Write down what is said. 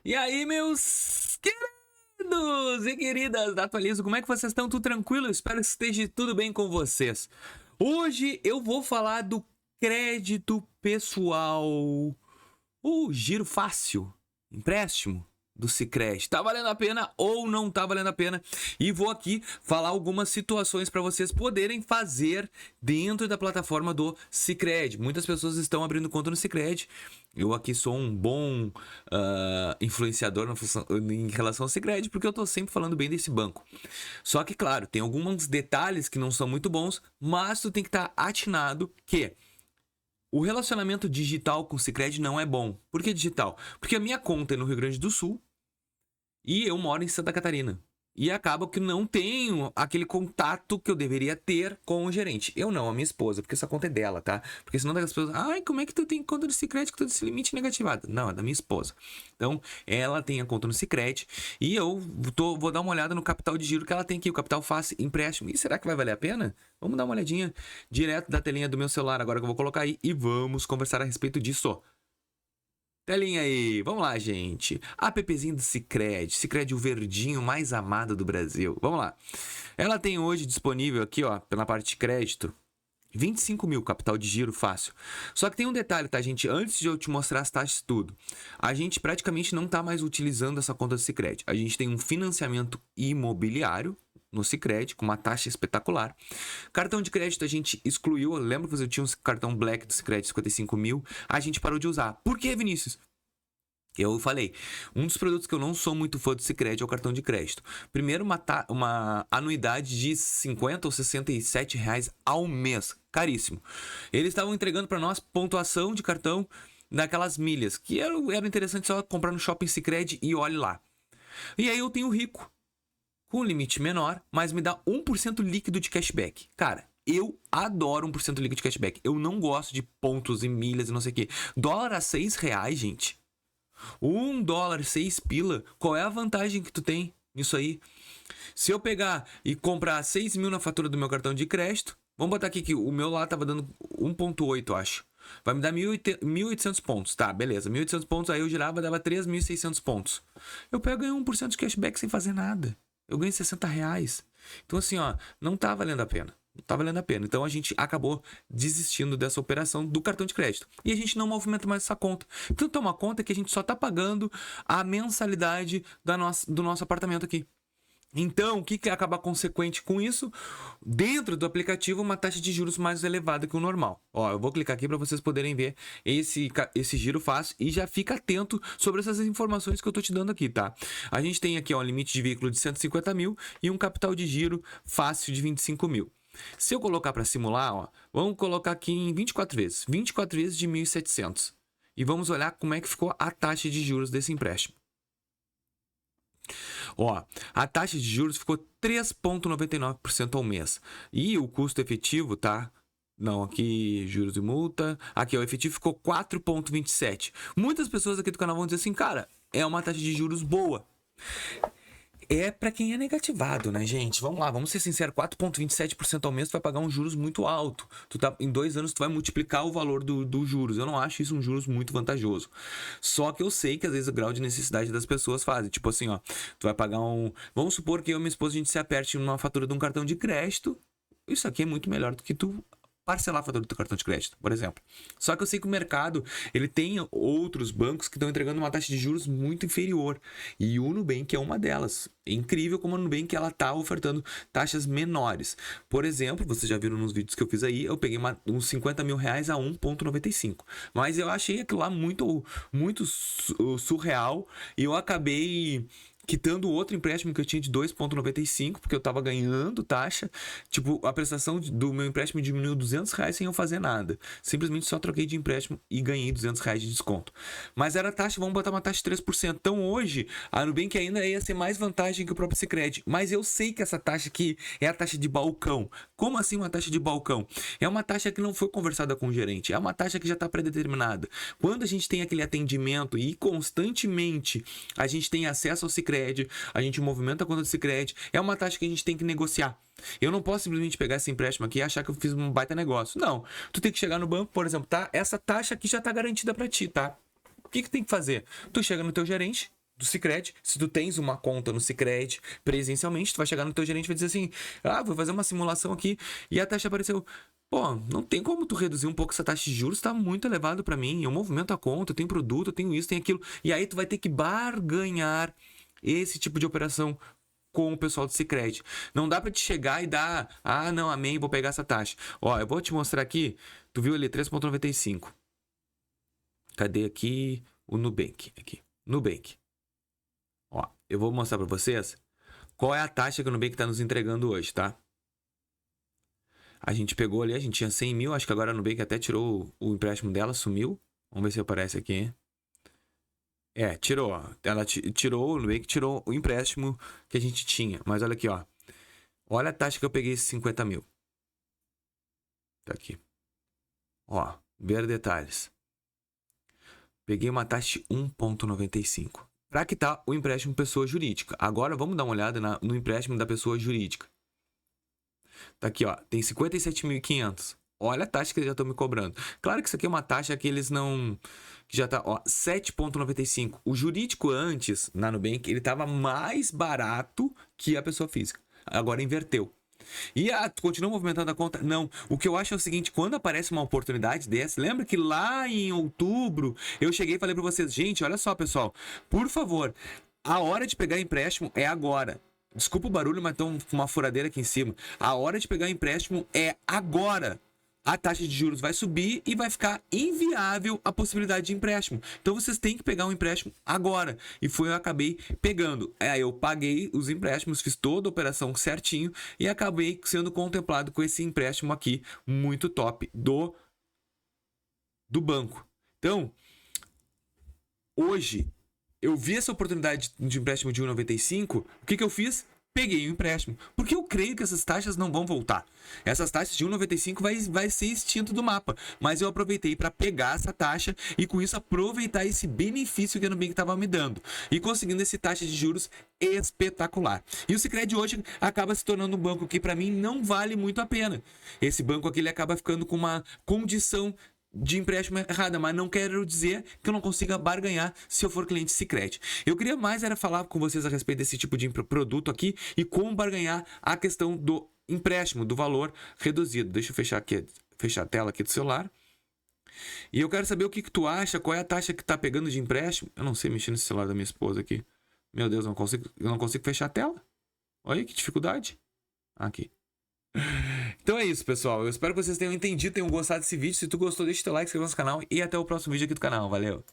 E aí, meus queridos e queridas da Atualizo, como é que vocês estão? Tudo tranquilo? Eu espero que esteja tudo bem com vocês. Hoje eu vou falar do crédito pessoal, o giro fácil, empréstimo do Sicredi. Tá valendo a pena ou não tá valendo a pena? E vou aqui falar algumas situações para vocês poderem fazer dentro da plataforma do Sicredi. Muitas pessoas estão abrindo conta no Sicredi. Eu aqui sou um bom influenciador em relação ao Sicredi, porque eu tô sempre falando bem desse banco. Só que, claro, tem alguns detalhes que não são muito bons, mas tu tem que estar atinado que o relacionamento digital com o Sicredi não é bom. Por que digital? Porque a minha conta é no Rio Grande do Sul e eu moro em Santa Catarina. E acaba que não tenho aquele contato que eu deveria ter com o gerente. Eu não, a minha esposa, porque essa conta é dela, tá? Porque senão as pessoas, ai, como é que tu tem conta do Sicredi com todo esse limite negativado? Não, é da minha esposa. Então, ela tem a conta no Sicredi e eu vou dar uma olhada no capital de giro que ela tem aqui, o capital fácil empréstimo. E será que vai valer a pena? Vamos dar uma olhadinha direto da telinha do meu celular agora que eu vou colocar aí e vamos conversar a respeito disso. Telinha aí, vamos lá, gente. Appzinho do Sicredi, Sicredi o verdinho mais amado do Brasil. Vamos lá. Ela tem hoje disponível aqui, ó, pela parte de crédito, 25 mil capital de giro fácil. Só que tem um detalhe, tá, gente? Antes de eu te mostrar as taxas e tudo, a gente praticamente não tá mais utilizando essa conta do Sicredi. A gente tem um financiamento imobiliário no Sicredi, com uma taxa espetacular. Cartão de crédito a gente excluiu. Eu lembro que eu tinha um cartão Black do Sicredi, 55 mil. A gente parou de usar. Por que, Vinícius? Eu falei, um dos produtos que eu não sou muito fã do Sicredi é o cartão de crédito. Primeiro, uma anuidade de 50 ou 67 reais ao mês. Caríssimo. Eles estavam entregando para nós pontuação de cartão naquelas milhas, que era interessante só comprar no Shopping Sicredi e olhe lá. E aí eu tenho o Rico, com limite menor, mas me dá 1% líquido de cashback. Cara, eu adoro 1% líquido de cashback. Eu não gosto de pontos e milhas e não sei o que. Dólar a 6 reais, gente. $1, 6 pila. Qual é a vantagem que tu tem nisso aí? Se eu pegar e comprar 6 mil na fatura do meu cartão de crédito, vamos botar aqui que o meu lá tava dando 1,8, acho. Vai me dar 1.800 pontos. Tá, beleza. 1.800 pontos, aí eu girava, dava 3.600 pontos. Eu pego e ganho 1% de cashback sem fazer nada. Eu ganho 60 reais. Então assim, ó, não tá valendo a pena. Não tá valendo a pena. Então a gente acabou desistindo dessa operação do cartão de crédito. E a gente não movimenta mais essa conta. Então tem uma conta que a gente só tá pagando a mensalidade do nosso apartamento aqui. Então, o que acaba consequente com isso? Dentro do aplicativo, uma taxa de juros mais elevada que o normal. Ó, eu vou clicar aqui para vocês poderem ver esse giro fácil e já fica atento sobre essas informações que eu tô te dando aqui, tá? A gente tem aqui, ó, um limite de veículo de 150 mil e um capital de giro fácil de 25 mil. Se eu colocar para simular, ó, vamos colocar aqui em 24 vezes. 24 vezes de 1.700. E vamos olhar como é que ficou a taxa de juros desse empréstimo. Ó, a taxa de juros ficou 3,99% ao mês. E o custo efetivo, tá? Não, aqui juros e multa. Aqui, ó, o efetivo ficou 4,27. Muitas pessoas aqui do canal vão dizer assim, cara, é uma taxa de juros boa. É pra quem é negativado, né, gente? Vamos lá, vamos ser sinceros, 4,27% ao mês tu vai pagar um juros muito alto. Em 2 anos tu vai multiplicar o valor do juros. Eu não acho isso um juros muito vantajoso. Só que eu sei que às vezes o grau de necessidade das pessoas fazem. Tipo assim, ó, tu vai pagar um... Vamos supor que eu e minha esposa a gente se aperte numa fatura de um cartão de crédito. Isso aqui é muito melhor do que tu parcelar a fatura do teu cartão de crédito, por exemplo. Só que eu sei que o mercado, ele tem outros bancos que estão entregando uma taxa de juros muito inferior. E o Nubank é uma delas. É incrível como a Nubank ela tá ofertando taxas menores. Por exemplo, vocês já viram nos vídeos que eu fiz aí, eu peguei uns 50 mil reais a 1,95. Mas eu achei aquilo lá muito surreal e eu acabei quitando outro empréstimo que eu tinha de 2,95, porque eu tava ganhando taxa. Tipo, a prestação do meu empréstimo diminuiu 200 reais sem eu fazer nada. Simplesmente só troquei de empréstimo e ganhei 200 reais de desconto. Mas era taxa, vamos botar uma taxa de 3%. Então hoje, a Nubank ainda ia ser mais vantagem que o próprio Sicredi. Mas eu sei que essa taxa aqui é a taxa de balcão. Como assim uma taxa de balcão? É uma taxa que não foi conversada com o gerente. É uma taxa que já está predeterminada. Quando a gente tem aquele atendimento e constantemente a gente tem acesso ao Sicredi, a gente movimenta a conta do Sicredi, é uma taxa que a gente tem que negociar. Eu não posso simplesmente pegar esse empréstimo aqui e achar que eu fiz um baita negócio. Não. Tu tem que chegar no banco, por exemplo, tá? Essa taxa aqui já tá garantida para ti, tá? O que tem que fazer? Tu chega no teu gerente, do Sicredi. Se tu tens uma conta no Sicredi presencialmente, tu vai chegar no teu gerente e vai dizer assim: ah, vou fazer uma simulação aqui e a taxa apareceu. Pô, não tem como tu reduzir um pouco essa taxa de juros, tá muito elevado para mim. Eu movimento a conta, eu tenho produto, eu tenho isso, tenho aquilo. E aí tu vai ter que barganhar esse tipo de operação com o pessoal do Sicredi. Não dá para te chegar e dar, ah, não, amém, vou pegar essa taxa. Ó, eu vou te mostrar aqui, tu viu ali 3,95. Cadê aqui o Nubank? Aqui, Nubank. Ó, eu vou mostrar para vocês qual é a taxa que o Nubank tá nos entregando hoje, tá? A gente pegou ali, a gente tinha 100 mil, acho que agora a Nubank até tirou o empréstimo dela, sumiu. Vamos ver se aparece aqui. É, tirou, ó. Ela tirou, o Nubank tirou o empréstimo que a gente tinha. Mas olha aqui, ó. Olha a taxa que eu peguei esses 50 mil. Tá aqui. Ó, ver detalhes. Peguei uma taxa de 1,95. Para quitar o empréstimo pessoa jurídica. Agora vamos dar uma olhada no empréstimo da pessoa jurídica. Tá aqui, ó. Tem 57.500. Olha a taxa que eles já estão me cobrando. Claro que isso aqui é uma taxa que eles não... Que já tá, ó, 7,95. O jurídico antes, na Nubank, ele tava mais barato que a pessoa física. Agora inverteu. E tu continua movimentando a conta? Não. O que eu acho é o seguinte, quando aparece uma oportunidade dessa, lembra que lá em outubro eu cheguei e falei para vocês, gente, olha só, pessoal, por favor, a hora de pegar empréstimo é agora. Desculpa o barulho, mas estão com uma furadeira aqui em cima. A hora de pegar empréstimo é agora. A taxa de juros vai subir e vai ficar inviável a possibilidade de empréstimo. Então vocês têm que pegar um empréstimo agora. E foi eu acabei pegando. Aí eu paguei os empréstimos, fiz toda a operação certinho e acabei sendo contemplado com esse empréstimo aqui muito top do banco. Então, hoje eu vi essa oportunidade de empréstimo de 1,95. O que eu fiz? Peguei o empréstimo. Porque eu creio que essas taxas não vão voltar. Essas taxas de 1,95 vai ser extinto do mapa. Mas eu aproveitei para pegar essa taxa e com isso aproveitar esse benefício que a Nubank estava me dando. E conseguindo esse taxa de juros espetacular. E o Sicredi hoje acaba se tornando um banco que para mim não vale muito a pena. Esse banco aqui ele acaba ficando com uma condição de empréstimo errada, mas não quero dizer que eu não consiga barganhar se eu for cliente Sicredi. Eu queria mais era falar com vocês a respeito desse tipo de produto aqui e como barganhar a questão do empréstimo, do valor reduzido. Deixa eu fechar a tela aqui do celular. E eu quero saber o que tu acha, qual é a taxa que tá pegando de empréstimo. Eu não sei mexer nesse celular da minha esposa aqui. Meu Deus, eu não consigo fechar a tela. Olha que dificuldade. Aqui. Então é isso, pessoal. Eu espero que vocês tenham entendido, tenham gostado desse vídeo. Se tu gostou, deixa o teu like, se inscreva no canal e até o próximo vídeo aqui do canal. Valeu!